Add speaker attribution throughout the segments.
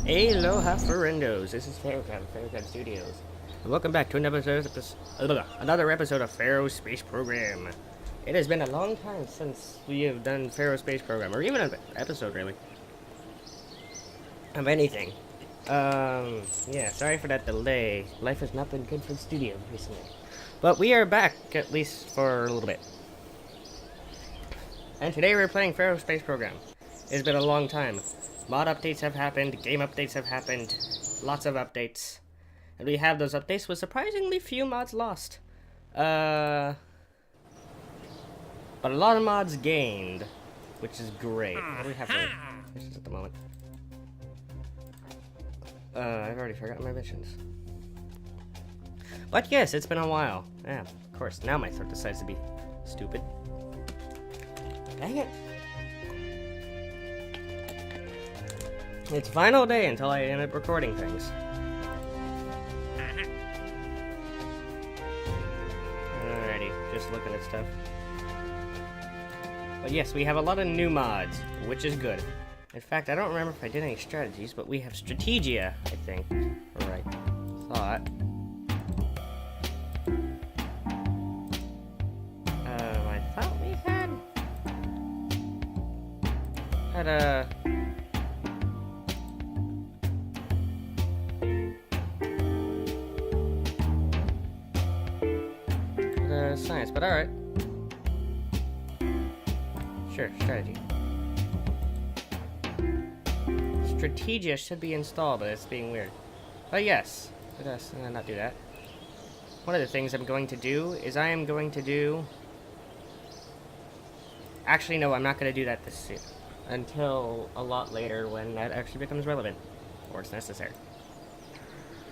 Speaker 1: Aloha friendos, this is Pharaoh from Pharaoh Studios. And welcome back to another episode of Pharaoh Space Program. It has been a long time since we have done Pharaoh Space Program, or even an episode really. Of anything. Yeah, sorry for that delay. Life has not been good for the studio recently. But we are back, at least for a little bit. And today we're playing Pharaoh Space Program. It's been a long time. Mod updates have happened, game updates have happened, lots of updates. And we have those updates with surprisingly few mods lost. But a lot of mods gained, which is great. What do we have for missions at the moment? I've already forgotten my missions. But yes, it's been a while. Yeah, of course, now my throat decides to be stupid. Dang it. It's final day until I end up recording things. Alrighty, just looking at stuff. But yes, we have a lot of new mods, which is good. In fact, I don't remember if I did any strategies, but we have Strategia, I think. Right. Thought. I thought we had a... science, but alright. Sure, strategy. Strategia should be installed, but it's being weird. But yes, let us not do that. One of the things I'm going to do is I am going to do... Actually, no, I'm not going to do that this soon. Until a lot later when that actually becomes relevant. Or it's necessary.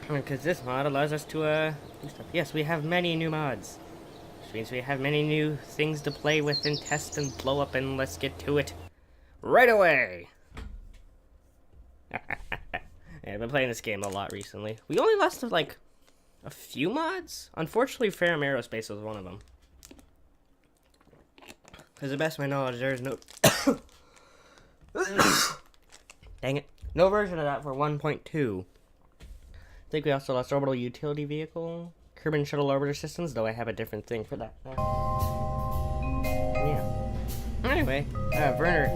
Speaker 1: Because this mod allows us to, do stuff. Yes, we have many new mods. Which means we have many new things to play with and test and blow up, and let's get to it right away! Yeah, I've been playing this game a lot recently. We only lost like a few mods. Unfortunately, Pharaoh Aerospace was one of them. Because to the best of my knowledge, there is no... Dang it. No version of that for 1.2. I think we also lost Orbital Utility Vehicle. Kerbin Shuttle Orbiter Systems, though I have a different thing for that. Yeah. Anyway, Werner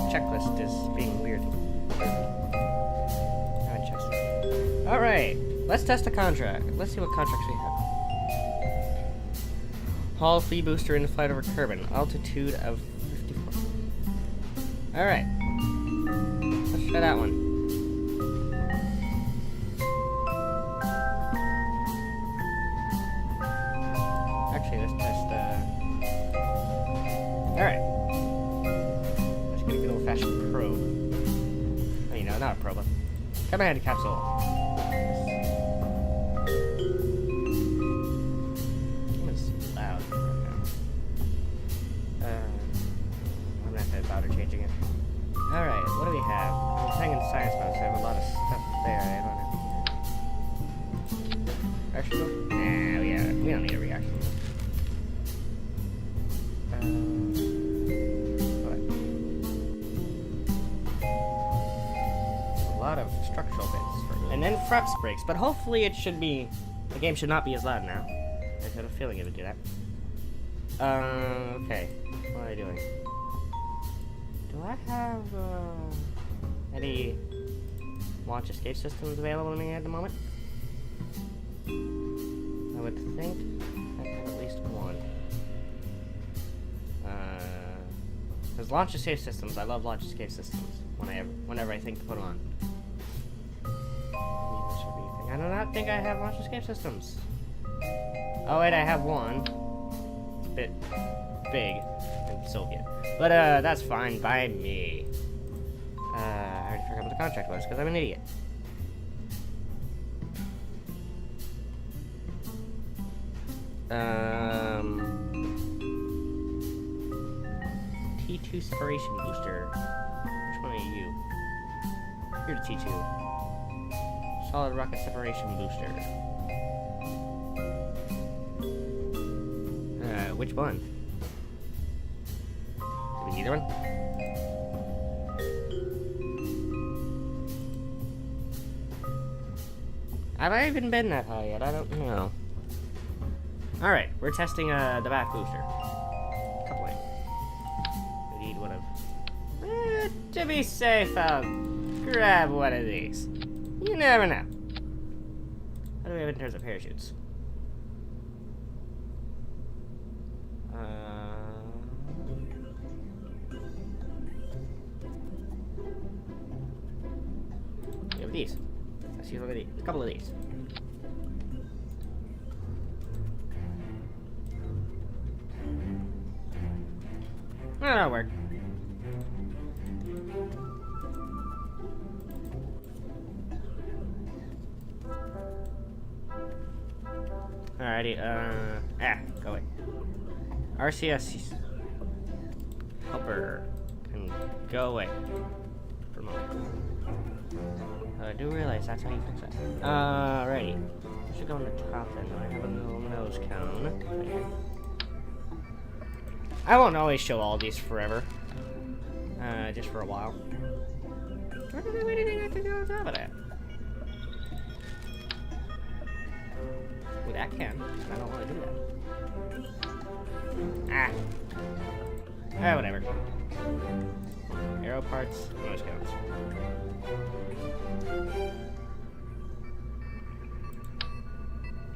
Speaker 1: checklist is being weird. Alright, let's test a contract. Let's see what contracts we have. Haul Flea Booster in the flight over Kerbin. Altitude of 54. Alright. Let's try that one. Alright. Let's get a good old-fashioned probe. Oh, you know, not a probe. Come ahead, capsule. It's loud right now. I'm gonna have to bother changing it. Alright, what do we have? I'm playing in science mode, so I have a lot of stuff there. I don't know. Reaction mode? Nah, we don't need a reaction mode. Of structural bits and then fraps breaks, but hopefully it should be, the game should not be as loud now. I had a feeling it would do that. Okay, what am I doing? Do I have any launch escape systems available to me at the moment? I would think I have at least one. Because launch escape systems, I love launch escape systems whenever I think to put them on. I do not think I have launch escape systems. Oh wait, I have one. It's a bit big and Soviet. But that's fine by me. I already forgot what the contract was because I'm an idiot. T2 separation booster. Which one are you? You're the T2. Solid rocket separation booster. Which one? Do we need one? Have I even been that high yet? I don't know. Alright, we're testing the back booster. Couple in. We need one of... to be safe, I'll grab one of these. You never know. How do we have in terms of parachutes? We have these. Let's see, look at these. A couple of these. Oh, that'll work. Alrighty, go away. RCS helper can go away for a moment. I do realize that's how you fix that. Alrighty. I should go on the top then. I have a little nose cone. Right here. I won't always show all these forever. Just for a while. Where did anything have to go on top of that? Well, that can. I don't want to do that. Ah, whatever. Arrow parts, nose cones.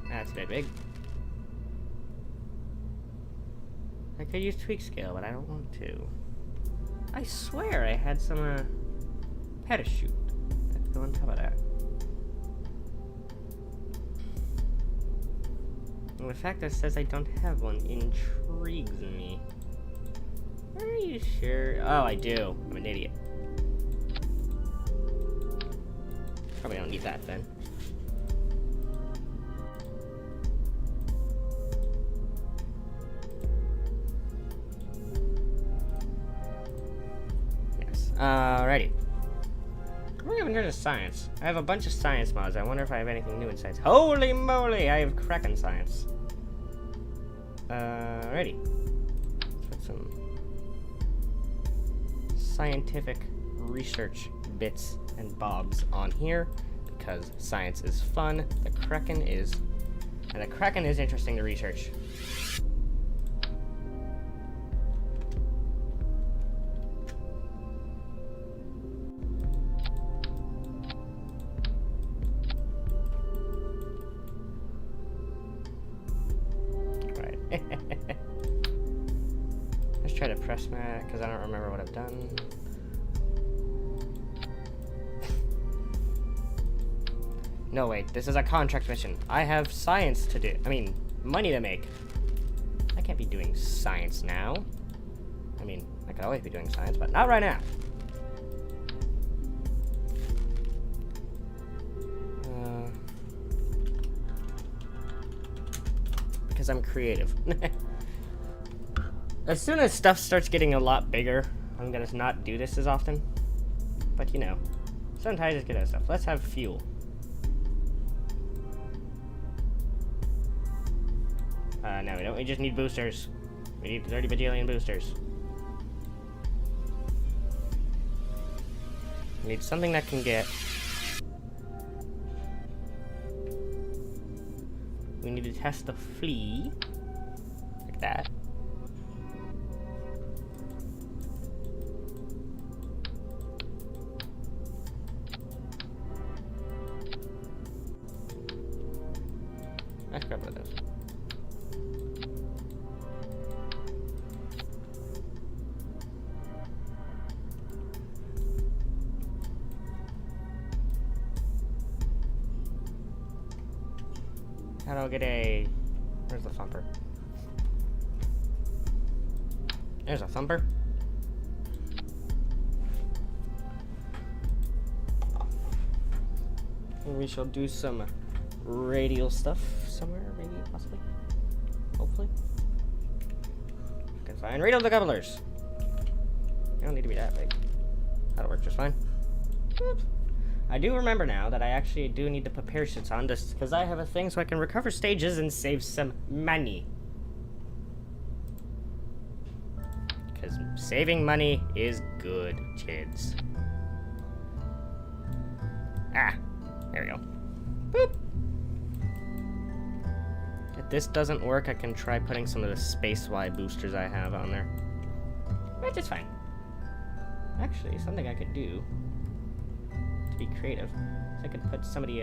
Speaker 1: That's a bit big. I could use tweak scale, but I don't want to. I swear I had some parachute that could go on top of that. And the fact that it says I don't have one intrigues me. Are you sure? Oh, I do. I'm an idiot. Probably don't need that then. Yes. Alrighty. We're even into science. I have a bunch of science mods. I wonder if I have anything new in science. Holy moly! I have Kraken science. Alrighty. Let's put some scientific research bits and bobs on here because science is fun. The Kraken is interesting to research. Right. Let's try to press that because I don't remember what I've done. No, wait, this is a contract mission. I have science to do. I mean, money to make. I can't be doing science now. I mean, I could always be doing science, but not right now. Because I'm creative. As soon as stuff starts getting a lot bigger, I'm gonna not do this as often. But you know, sometimes I just get out of stuff. Let's have fuel. No, we don't. We just need boosters. We need 30 bajillion boosters. We need something that can get... We need to test the flea. Like that. Let's grab one of those. How do I get a... Where's the thumper? There's a thumper. And we shall do some radial stuff somewhere, maybe, possibly. Hopefully. I can find radial decouplers. They don't need to be that big. That'll work just fine. Oops. I do remember now that I actually do need to put parachutes on this because I have a thing so I can recover stages and save some money. Because saving money is good, kids. Ah, there we go. Boop. this doesn't work, I can try putting some of the space-wide boosters I have on there. Which is fine. Actually, something I could do to be creative is I could put some of the,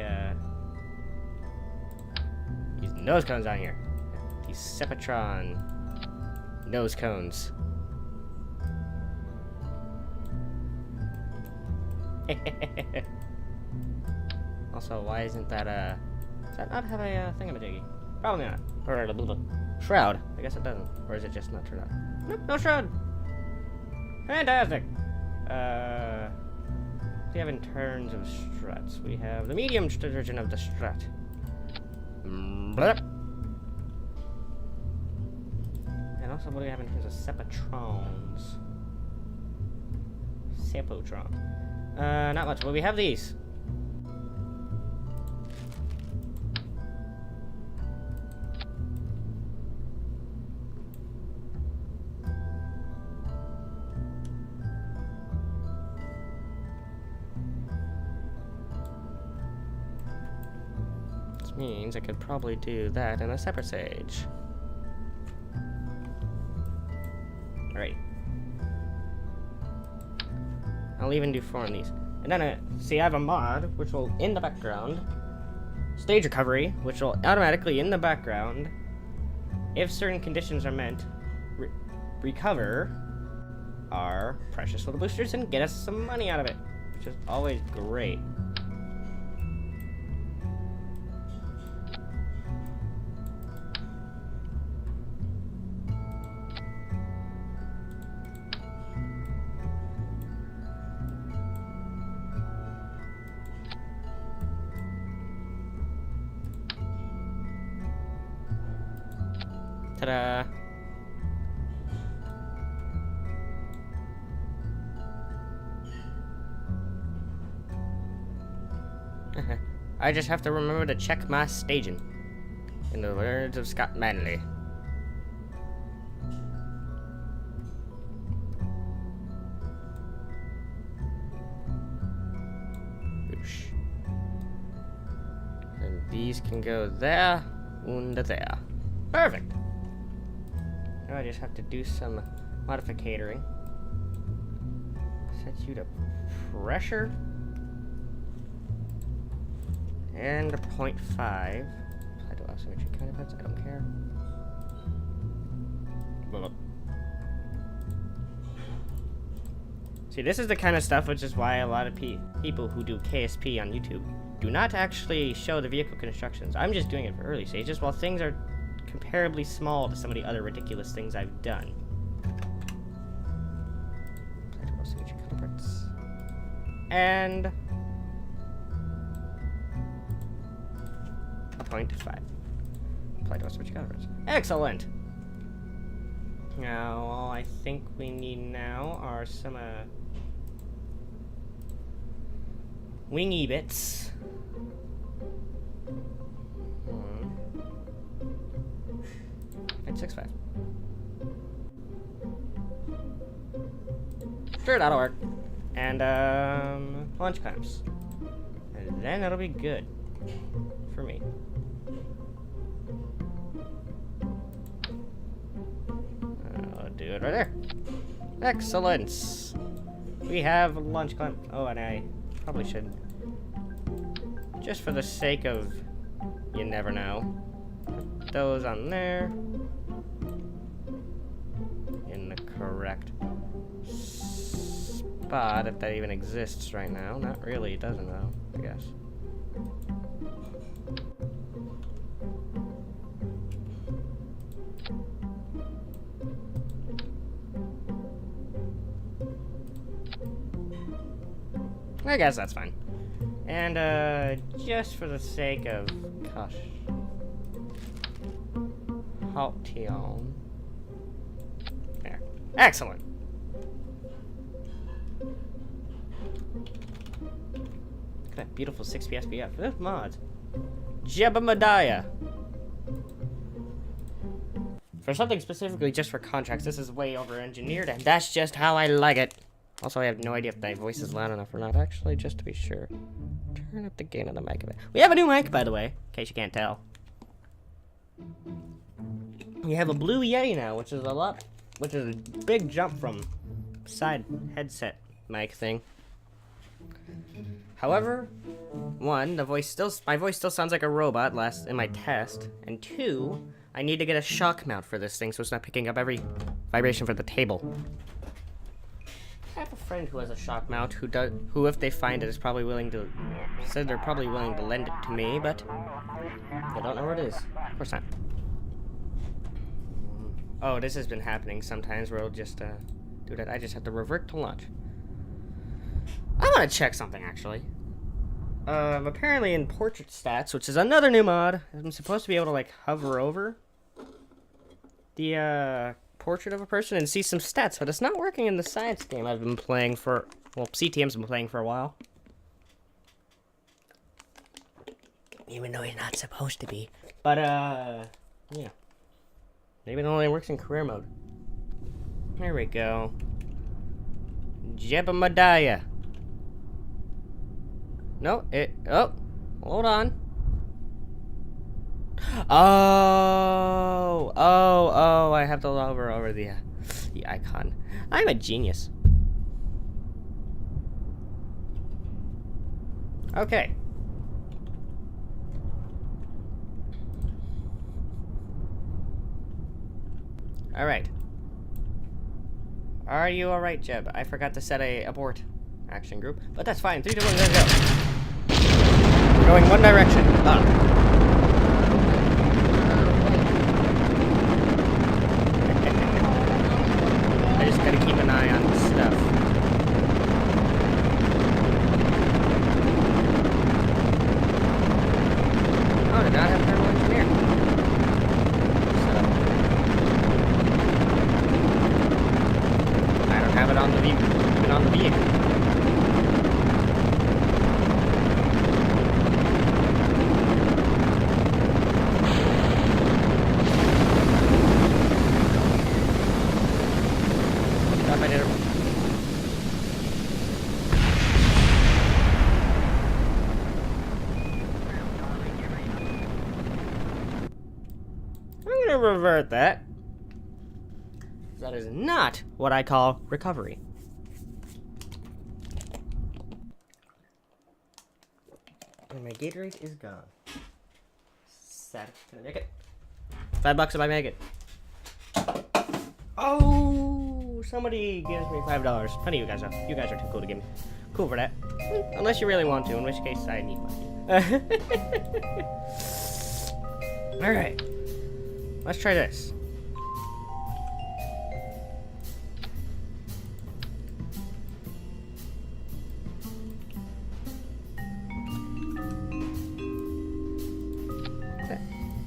Speaker 1: these nose cones on here. These Sepatron nose cones. Also, why isn't that, does that not have a, thingamajiggy? Probably not. Or a little shroud. I guess it doesn't. Or is it just not turned on? Nope, no shroud! Fantastic! What do we have in terms of struts? We have the medium version of the strut. Blip. And also, what do we have in terms of Sepatrons? Sepotron. Not much, but we have these. This means I could probably do that in a separate stage. Alright. I'll even do 4 on these. And then, see, I have a mod, which will, in the background, stage recovery, which will automatically, in the background, if certain conditions are met, recover our precious little boosters and get us some money out of it, which is always great. Ta-da! I just have to remember to check my staging. In the words of Scott Manley. Whoosh. And these can go there and there. Perfect! Now I just have to do some modificatoring. Set you to pressure. And 0.5. Apply to all symmetry counterparts. I don't care. See, this is the kind of stuff which is why a lot of people who do KSP on YouTube do not actually show the vehicle constructions. I'm just doing it for early stages while things are comparably small to some of the other ridiculous things I've done. Apply to all symmetry counterparts. And 0.5. Apply to all symmetry counterparts. Excellent! Now, all I think we need now are some wingy bits. 0.65. Sure, that'll work. And, launch clamps. And then it'll be good. For me. I'll do it right there. Excellent. We have launch clamp. Oh, and I probably should, just for the sake of you never know, put those on there in the correct spot, if that even exists right now. Not really, it doesn't though, I guess. I guess that's fine. And, just for the sake of Haltion. There. Excellent! Look at that beautiful 6P SPF. This mod. Jebediah. For something specifically just for contracts, this is way over-engineered, and that's just how I like it. Also, I have no idea if my voice is loud enough or not. Actually, just to be sure, turn up the gain of the mic a bit. We have a new mic, by the way, in case you can't tell. We have a blue Yeti now, which is a big jump from side headset mic thing. However, one, my voice still sounds like a robot in my test, and two, I need to get a shock mount for this thing so it's not picking up every vibration from the table. I have a friend who has a shock mount who if they find it is probably said they're probably willing to lend it to me, but I don't know where it is. Of course not. Oh, this has been happening sometimes where it'll just do that. I just have to revert to launch. I want to check something actually. Apparently in portrait stats, which is another new mod, I'm supposed to be able to like hover over the portrait of a person and see some stats, but it's not working in the science game I've been playing for, well, CTM's been playing for a while. Even though he's not supposed to be. But, yeah. Maybe it only works in career mode. There we go. Jebediah. No, oh, hold on. Oh, I have to hover over the icon. I'm a genius. Okay. Alright. Are you alright, Jeb? I forgot to set a abort action group, but that's fine. 3, 2, 1, let's go. We're going one direction. Up. I just gotta keep an eye on stuff. Oh, did not have thermal engineer. Set up. I don't have it on the even on the vehicle. Revert that. That is not what I call recovery. And my Gatorade is gone. Sad. Can I make it? $5 if I make it. Oh, somebody gives me $5. Funny, you guys are too cool to give me. Cool for that. Unless you really want to, in which case I need money. All right. Let's try this.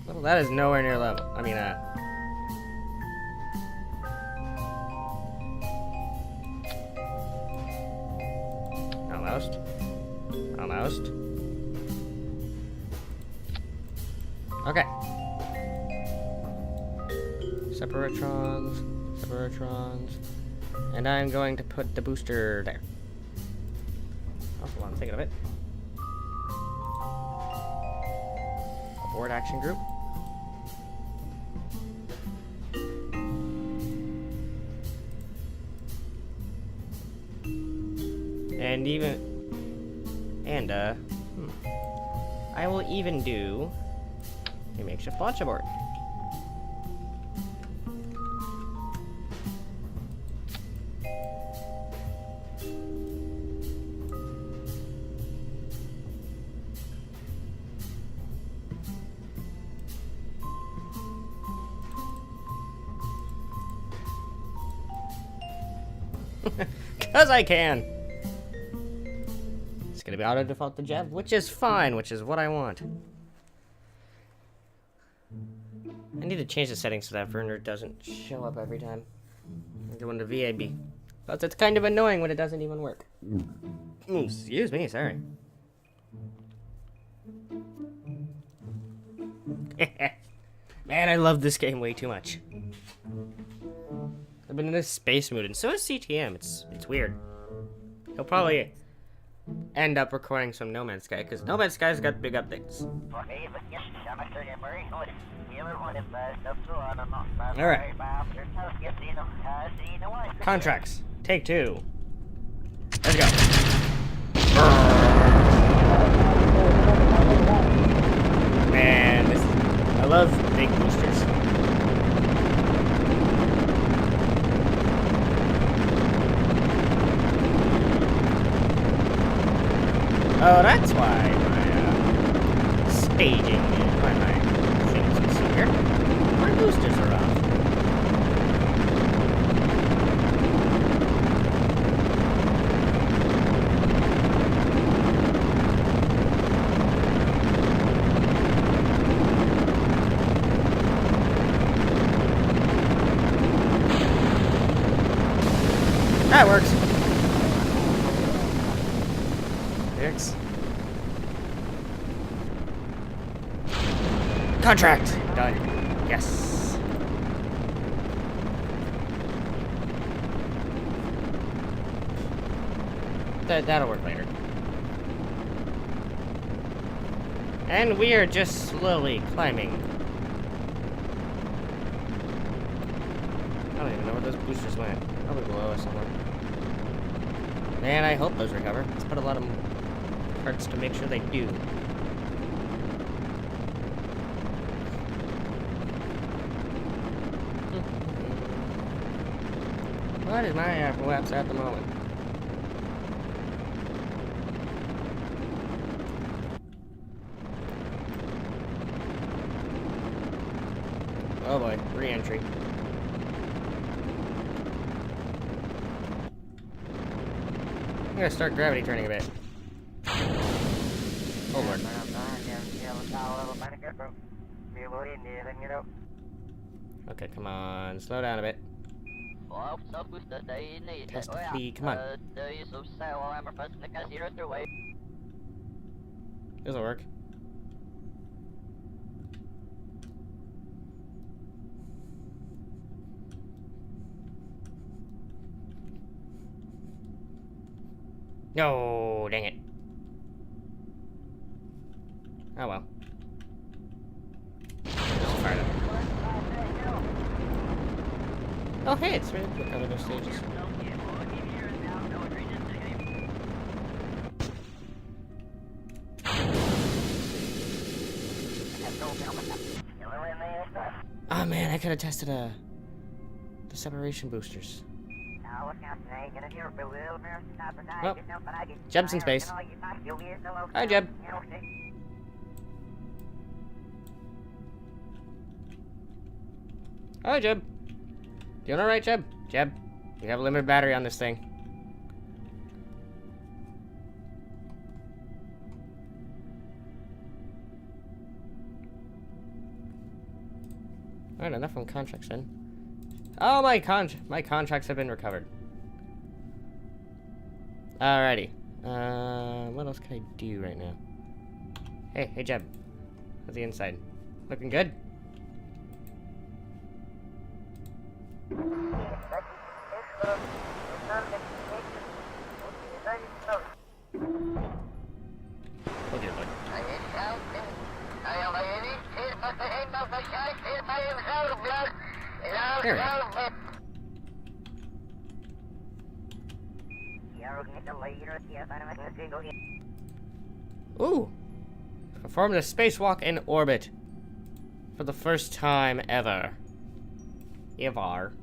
Speaker 1: Well, that is nowhere near level. I mean, almost. Almost. Okay. Separatrons, and I'm going to put the booster there. Oh, hold on, I'm thinking of it. Abort action group. And I will even do a makeshift launch abort. Because I can. It's gonna be auto default to Jeb, which is fine, which is what I want. I need to change the settings so that burner doesn't show up every time I go into VAB. But it's kind of annoying when it doesn't even work. Ooh, excuse me, sorry. Man, I love this game way too much. I've been in this space mood, and so is CTM. It's weird. He'll probably end up recording some No Man's Sky, because No Man's Sky's got big updates. Alright. Contracts. Take 2. Let's go. Man, I love big boosters. Oh, that's why my staging, why my things are so weird. My boosters are off. That works. X. Contract! Done. Yes. That'll work later. And we are just slowly climbing. I don't even know where those boosters went. Probably below us somewhere. Man, I hope those recover. Let's put a lot of parts to make sure they do. What is my apocalypse at the moment? Oh boy, re-entry. I'm gonna start gravity turning a bit. Oh lord. Okay, come on. Slow down a bit. Test the flee, come on. This'll work. No, dang it. Oh well. Just fire it up. Oh hey, it's really quick out of those stages. Oh man, I could have tested the separation boosters. Well, Jeb's in space. Hi, Jeb. Hi, Jeb. Doing alright, Jeb? Jeb, we have a limited battery on this thing. Alright, enough on contracts then. Oh, my contracts have been recovered. Alrighty. What else can I do right now? Hey, Jeb. How's the inside? Looking good? Oh dear Lord. There we go. Ooh! Performed a spacewalk in orbit. For the first time ever. Ever.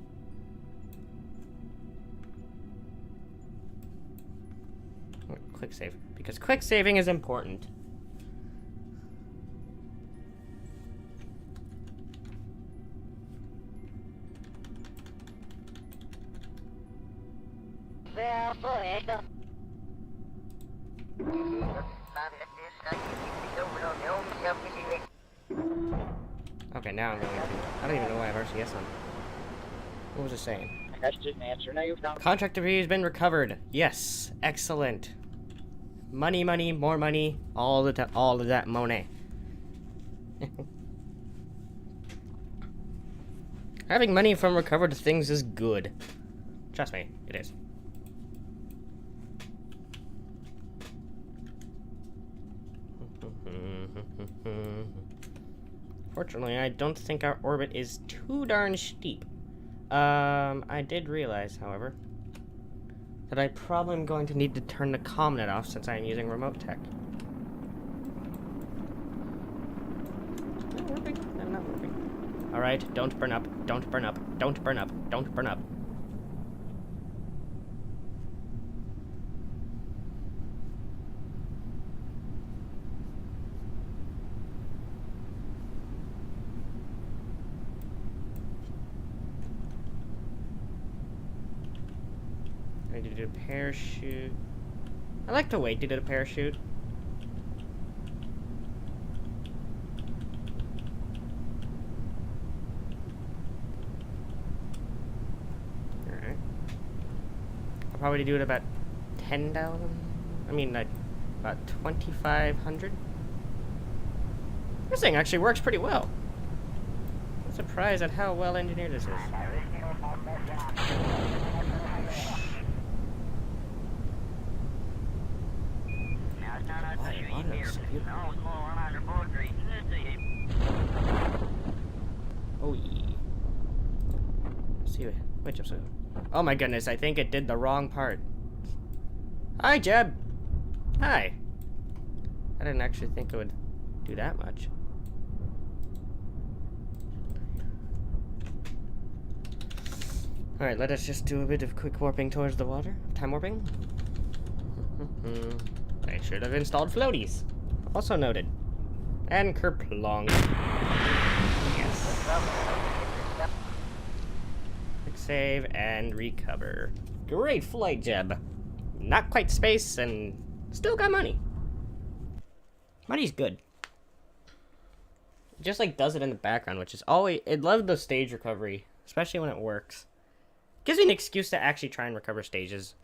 Speaker 1: Quick save. Because quick saving is important. Okay, now I'm going to... I don't even know why I have RCS on. What was it saying?
Speaker 2: That's just an answer. Now you've found...
Speaker 1: Contract debris has been recovered. Yes. Excellent. Money, money, more money. All of that money. Having money from recovered things is good. Trust me, it is. Fortunately, I don't think our orbit is too darn steep. I did realize, however, that I probably am going to need to turn the CommNet off since I am using remote tech. Not working. I'm not working. Alright, don't burn up. Don't burn up. Don't burn up. Don't burn up. I need to do a parachute. I like to wait to do the parachute. Alright. I'll probably do it about 10,000. I mean, like, about 2,500. This thing actually works pretty well. I'm surprised at how well engineered this is. Oh yeah. See which episode? Oh my goodness, I think it did the wrong part. Hi, Jeb. Hi. I didn't actually think it would do that much. Alright, let us just do a bit of quick warping towards the water. Time warping. I should have installed floaties. Also noted. And kerplong. Yes. Quick save and recover. Great flight, Jeb. Not quite space and still got money. Money's good. It just like does it in the background, which is always. It loves the stage recovery, especially when it works. Gives me an excuse to actually try and recover stages.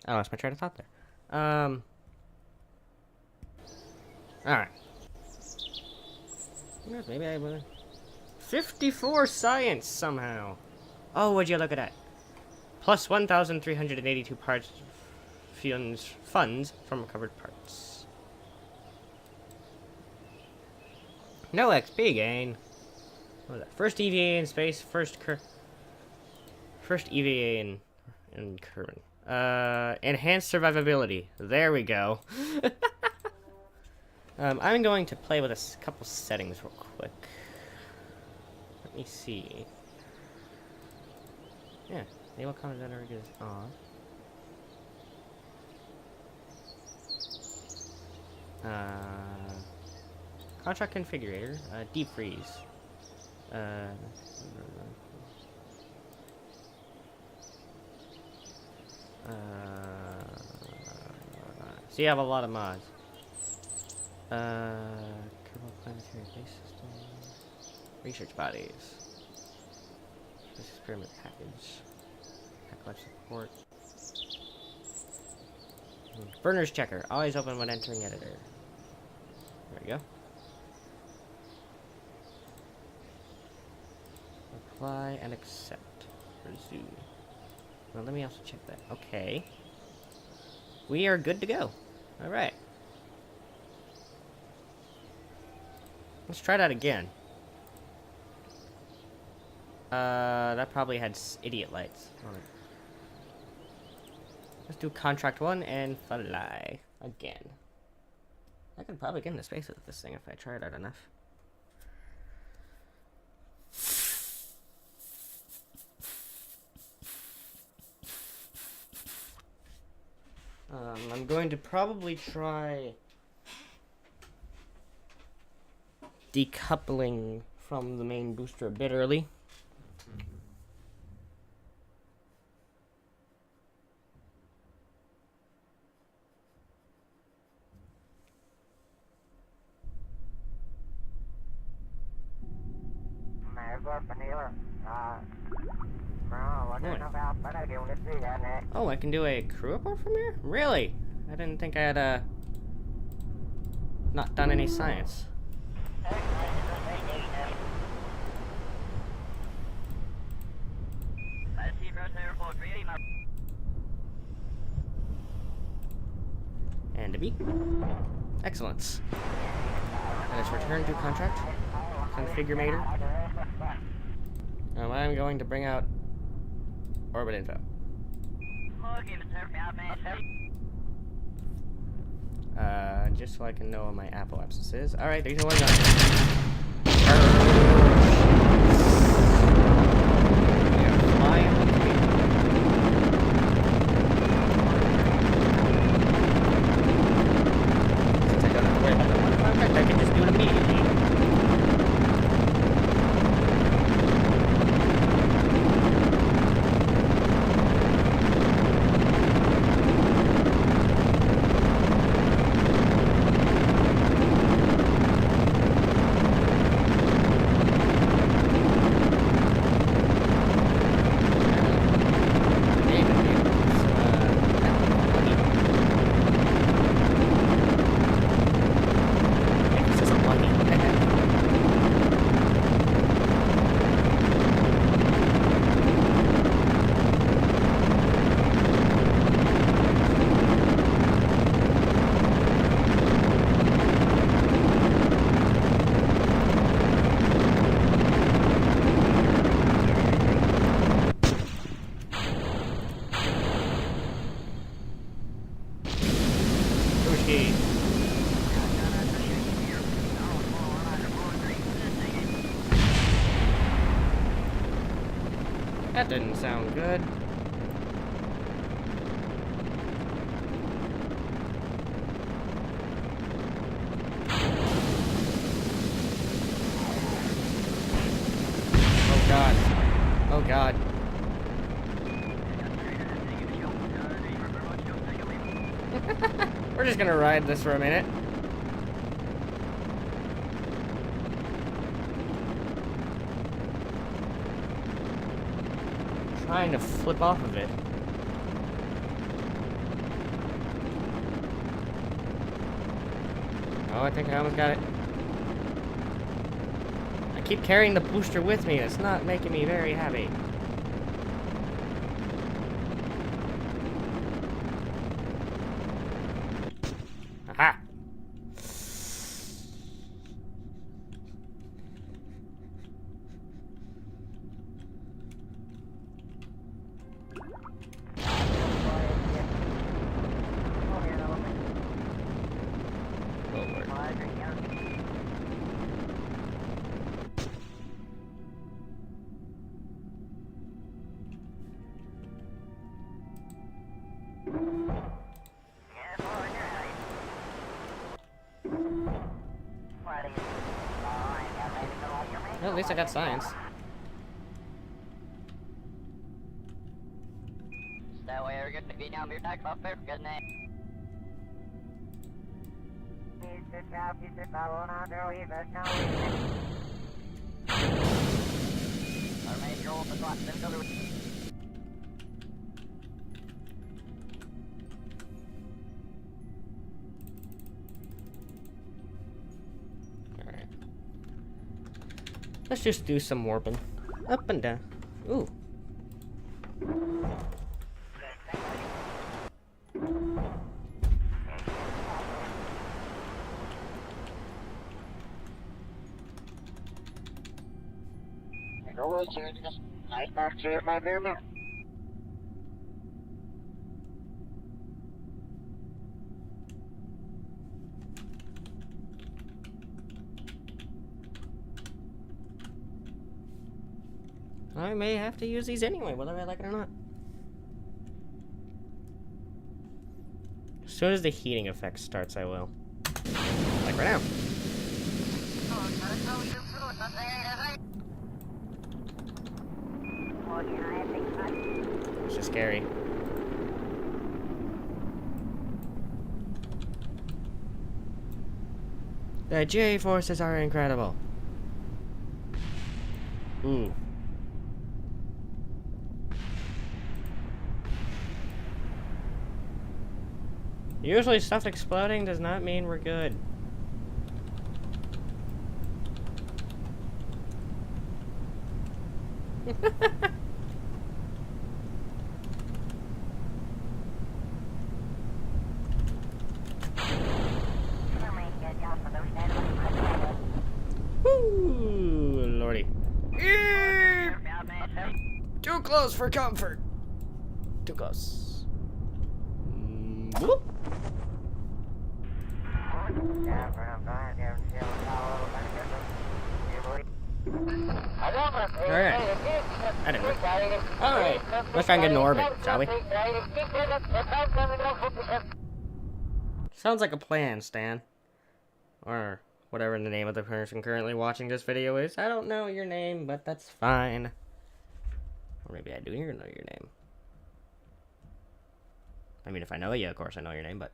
Speaker 1: I lost my train of thought there. Alright. Maybe I will. 54 science somehow. Oh, would you look at that? Plus 1,382 parts funds from recovered parts. No XP gain. What was that? First EVA in space, first EVA in Kerbin. Enhanced survivability. There we go. I'm going to play with a couple settings real quick. Let me see. Yeah, naval combat network is on. Contract configurator, deep freeze. So you have a lot of mods. Kerbal planetary base system. Research bodies. This experiment package. Pack life support. Burners checker. Always open when entering editor. There we go. Apply and accept. Resume. Well, let me also check that. Okay. We are good to go. Alright. Let's try that again. That probably had idiot lights on it. Let's do contract 1 and fly again. I could probably get into space with this thing if I tried hard enough. I'm going to probably try decoupling from the main booster a bit early. Oh, I can do a crew report from here? Really? I didn't think I had not done any science. be. Excellent. And it's return to contract. Configurator. I'm going to bring out orbit info. Just so I can know what my Apple abscess is. Alright, 3, 2, 1, go. Yeah, flying to me. Since I don't have to worry about the one contract, I can just do it immediately. That didn't sound good. Oh god. Oh god. We're just gonna ride this for a minute. Trying to flip off of it. Oh, I think I almost got it. I keep carrying the booster with me. It's not making me very happy. Aha! Well, at least I got science. Alright. Let's just do some warping. Up and down. Ooh. I may have to use these anyway, whether I like it or not. As soon as the heating effect starts, I will. Like right now. It's just scary. The J-forces are incredible. Ooh. Usually stuff exploding does not mean we're good. Ooh, lordy. Too close for comfort. Too close. Whoop. Alright. I didn't know. Alright. Let's try and get in orbit, shall we? Sounds like a plan, Stan. Or whatever the name of the person currently watching this video is. I don't know your name, but that's fine. Or maybe I do know your name. I mean, if I know you, of course I know your name, but...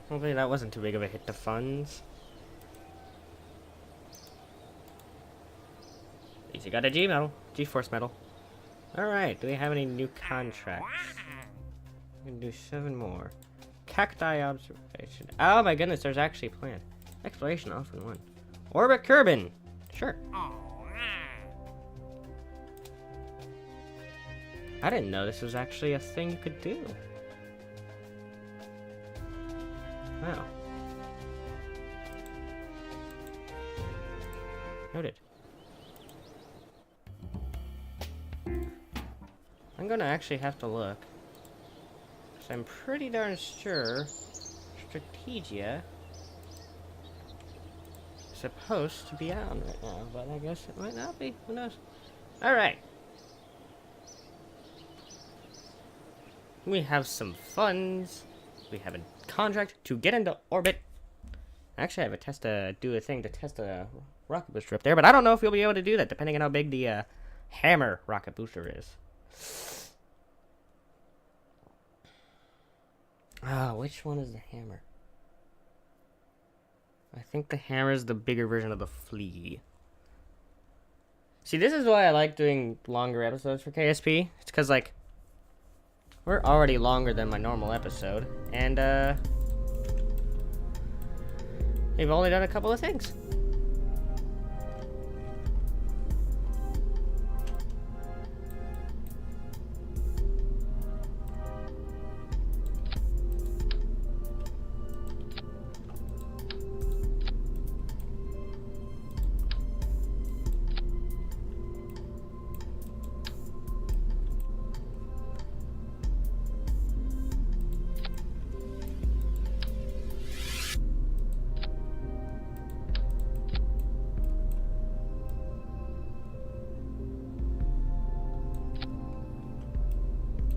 Speaker 1: Hopefully that wasn't too big of a hit to funds. At least you got a G-Force medal. Alright, do we have any new contracts? We can do 7 more. Cacti observation. Oh my goodness, there's actually a plan. Exploration off in 1. Orbit Kerbin! Sure. I didn't know this was actually a thing you could do. Wow. Noted. I'm gonna actually have to look. Because I'm pretty darn sure Strategia is supposed to be on right now, but I guess it might not be. Who knows? Alright. We have some funds. We have a contract to get into orbit. Actually, I have a test to do a thing to test a rocket booster up there, but I don't know if we'll be able to do that, depending on how big the hammer rocket booster is. Ah, which one is the hammer? I think the hammer is the bigger version of the flea. See, this is why I like doing longer episodes for KSP. It's because, like, we're already longer than my normal episode, and, we've only done a couple of things.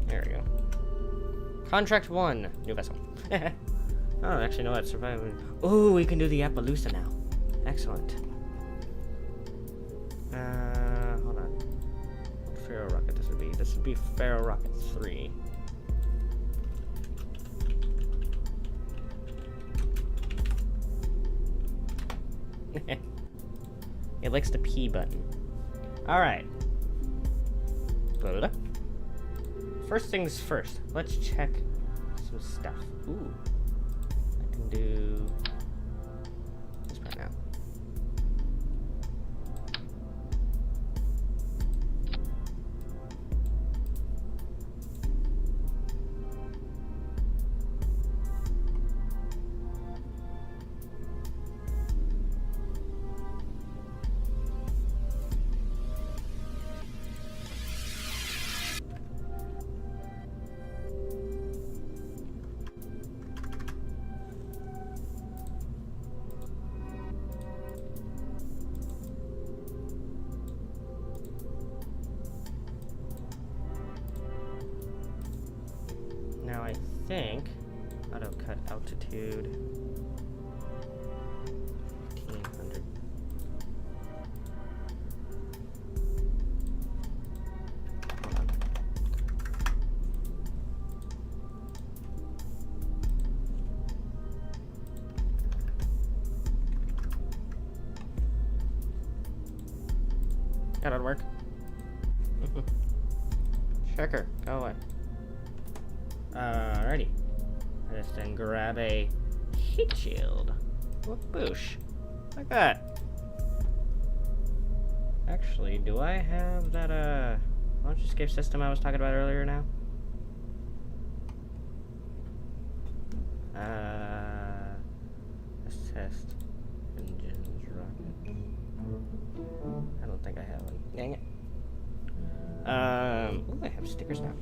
Speaker 1: There we go. Contract 1. New vessel. Oh, actually, no, it's surviving. Oh, we can do the Appaloosa now. Excellent. Hold on. What Pharaoh rocket this would be? This would be Pharaoh rocket 3. It likes the P button. Alright. Load it up. First things first, let's check some stuff. Ooh. I can do this right now. Now I think auto cut altitude 1500. That'll work. Checker, go away. Alrighty. I just then grab a heat shield. What boosh? Like that. Actually, do I have that, launch escape system I was talking about earlier now? Assist. Engines, rockets. I don't think I have one. Dang it. Ooh, I have stickers now.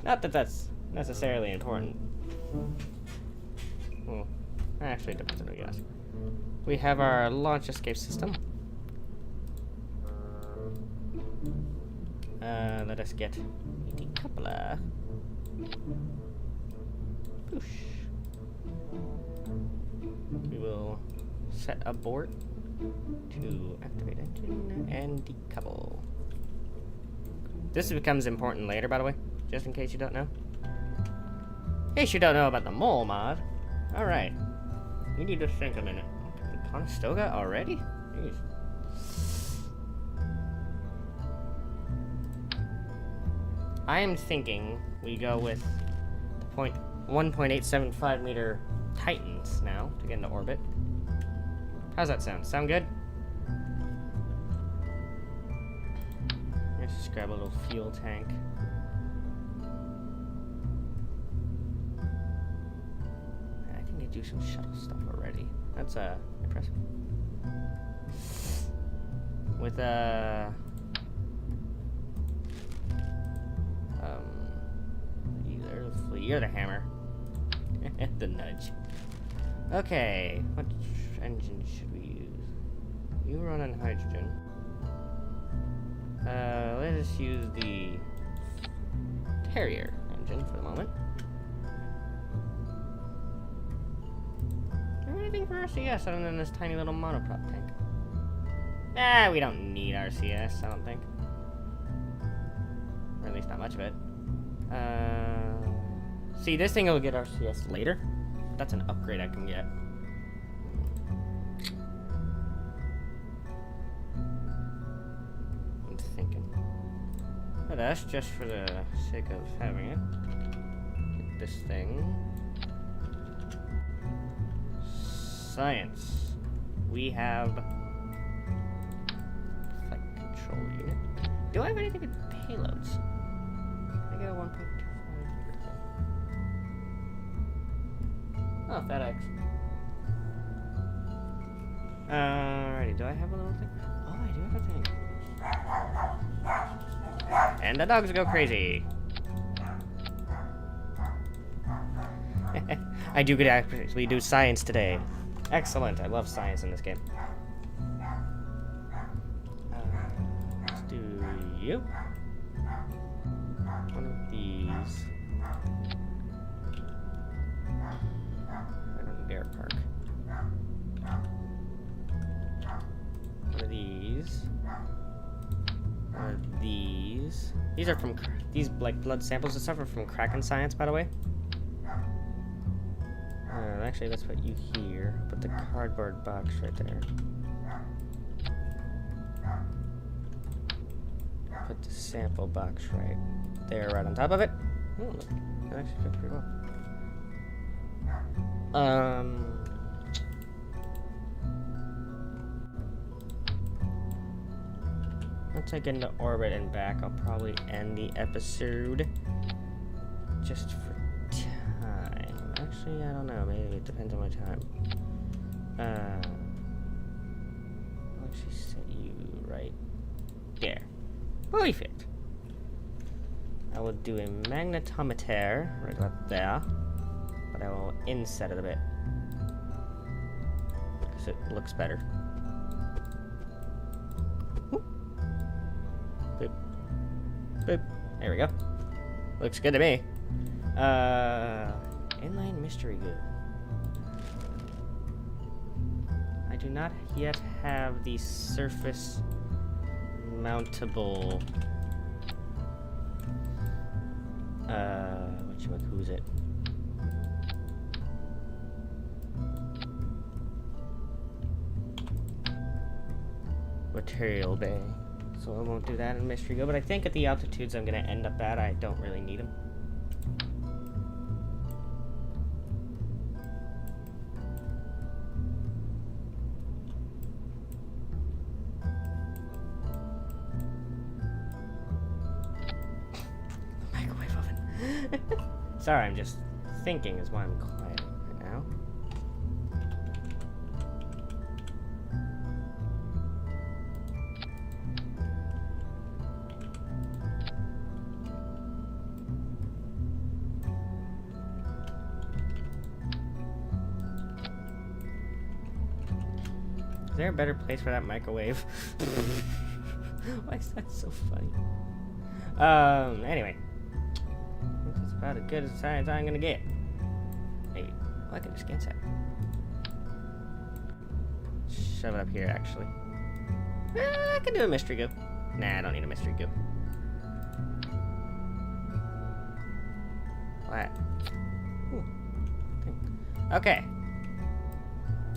Speaker 1: Not that that's necessarily important. Well, actually, it depends on who you ask. We have our launch escape system. Let us get a decoupler. Boosh. We will set abort to activate engine and decouple. This becomes important later, by the way, just in case you don't know. In case you don't know about the mole mod. Alright. We need to think a minute. Conestoga already? Jeez. I am thinking we go with the 1.875 meter Titans now to get into orbit. How's that sound? Sound good? Let's just grab a little fuel tank. I think they do some shuttle stuff already. That's impressive. With you're the hammer. The nudge. Okay, what engine should we use? You run on hydrogen. Let us use the Terrier engine for the moment. Is there anything for RCS other than this tiny little monoprop tank? Ah, we don't need RCS, I don't think. Or at least not much of it. See, this thing will get RCS later. That's an upgrade I can get. I'm thinking. But that's just for the sake of having it. Get this thing. Science. We have flight control unit. Do I have anything with payloads? I got a 1.25. Oh, FedEx. Alrighty, do I have a little thing? Oh, I do have a thing. And the dogs go crazy. I do get actually do science today. Excellent, I love science in this game. Let's do you. One of these. Air park. One of these. One of these. These are from these like blood samples and stuff are from Kraken Science, by the way. Actually, let's put you here. Put the cardboard box right there. Put the sample box right there, right on top of it. Oh, look, that actually fits pretty well. Once I get into orbit and back, I'll probably end the episode just for time. Actually, I don't know. Maybe it depends on my time. I'll actually set you right there. Perfect. I will do a magnetometer right about there. But I will inset it a bit because it looks better. Boop. Boop. Boop. There we go. Looks good to me. Inline mystery goo. I do not yet have the surface mountable. Who's it? Material bay. So I won't do that in Mystery Go, but I think at the altitudes I'm going to end up at, I don't really need them. Sorry, I'm just thinking is why I'm quiet right now. Is there a better place for that microwave? Why is that so funny? Anyway. That's about as good as science I'm gonna get. Maybe. Oh, I can just cancel it. Shove it up here, actually. I can do a mystery goo. Nah, I don't need a mystery goo. What? Ooh. Okay.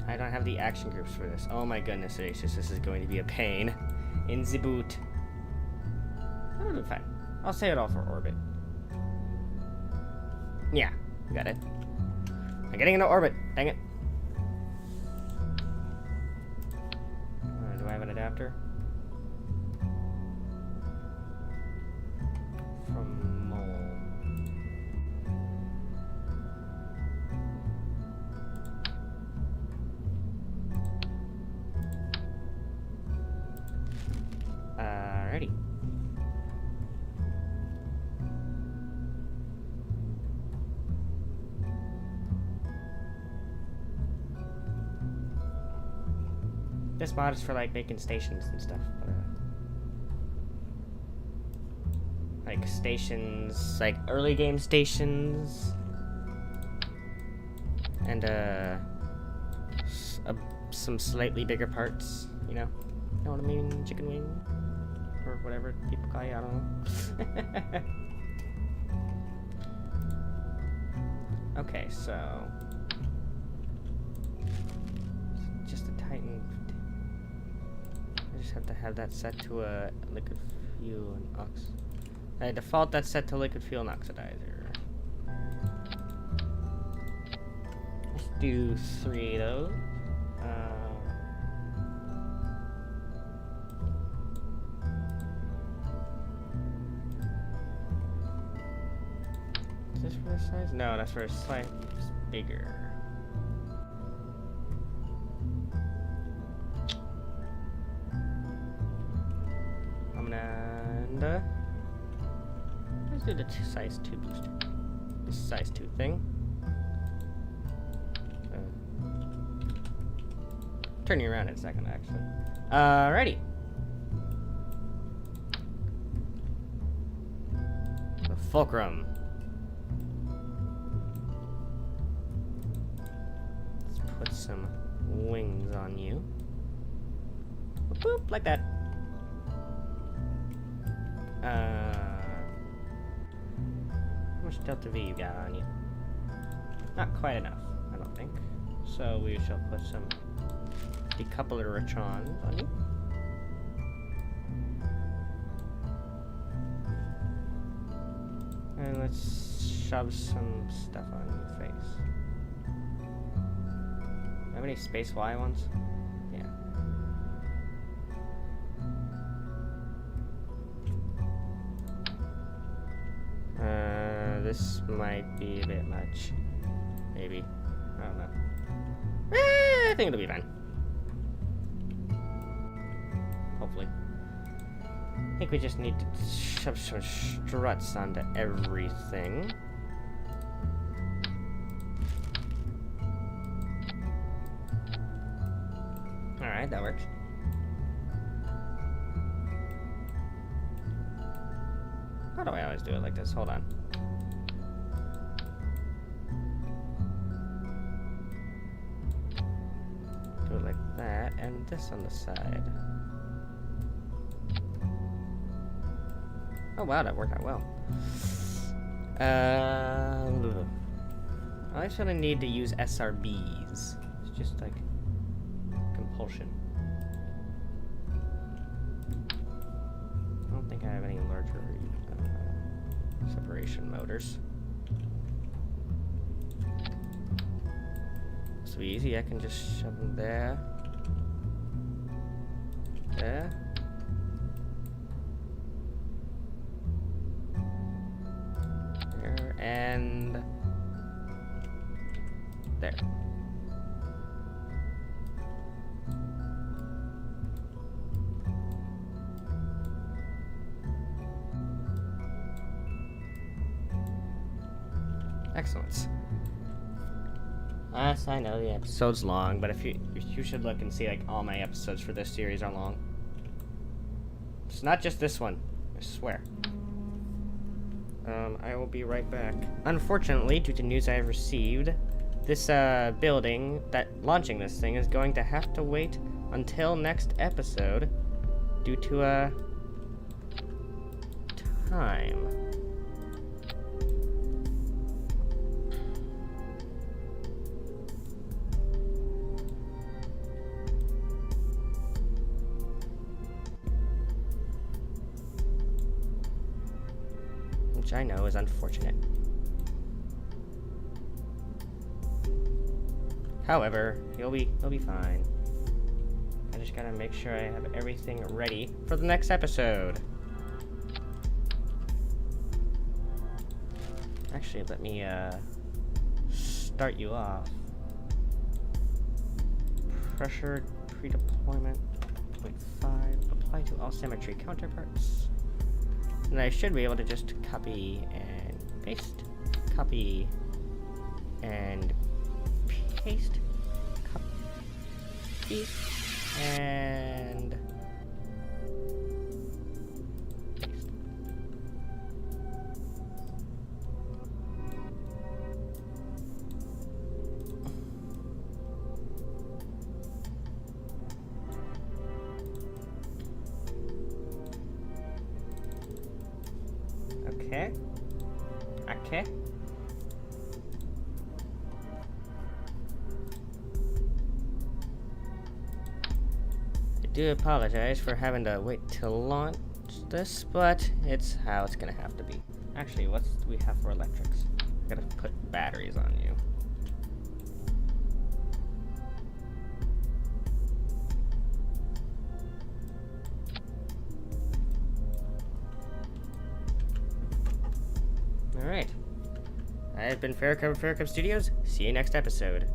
Speaker 1: I don't have the action groups for this. Oh my goodness gracious, this is going to be a pain in the boot. That'll do fine. I'll save it all for orbit. Yeah, we got it. I'm getting into orbit. Dang it. Do I have an adapter? From mole. Alrighty. This mod is for like making stations and stuff, but, like stations, like early game stations, and some slightly bigger parts. You know what I mean? Chicken wing, or whatever people call you. I don't know. Okay, so just a Titan. I just have to have that set to a liquid fuel and ox. By default, that's set to liquid fuel and oxidizer. Let's do 3 of those. Is this for this size? No, that's for a slightly bigger. And let's do the size 2 booster. This size 2 thing. Turn you around in a second, actually. Alrighty. The fulcrum. Let's put some wings on you. Boop, like that. How much delta V you got on you? Not quite enough, I don't think. So we shall put some decouplerons on you. And let's shove some stuff on your face. Do you have any Space Y ones? Yeah. This might be a bit much. Maybe. I don't know. I think it'll be fine. Hopefully. I think we just need to shove some struts onto everything. Alright, that works. How do I always do it like this? Hold on. Do it like that, and this on the side. Oh wow, that worked out well. I actually need to use SRBs. It's just like compulsion. I don't think I have any larger separation motors. So easy, I can just shove them there. There. There And there. Excellent. Yes, I know the episode's long, but if you should look and see, like, all my episodes for this series are long. It's not just this one, I swear. I will be right back. Unfortunately, due to news I have received, this building that launching this thing is going to have to wait until next episode due to time. Which I know is unfortunate. However, he'll be fine. I just gotta make sure I have everything ready for the next episode. Actually, let me start you off. Pressure pre-deployment 0.5. Apply to all symmetry counterparts. And I should be able to just copy and paste, copy and paste, copy and paste. Okay. Okay. I do apologize for having to wait to launch this, but it's how it's gonna have to be. Actually, what do we have for electrics? I gotta put batteries on you. Alright. I've been Pharaoh of Pharaoh Studios. See you next episode.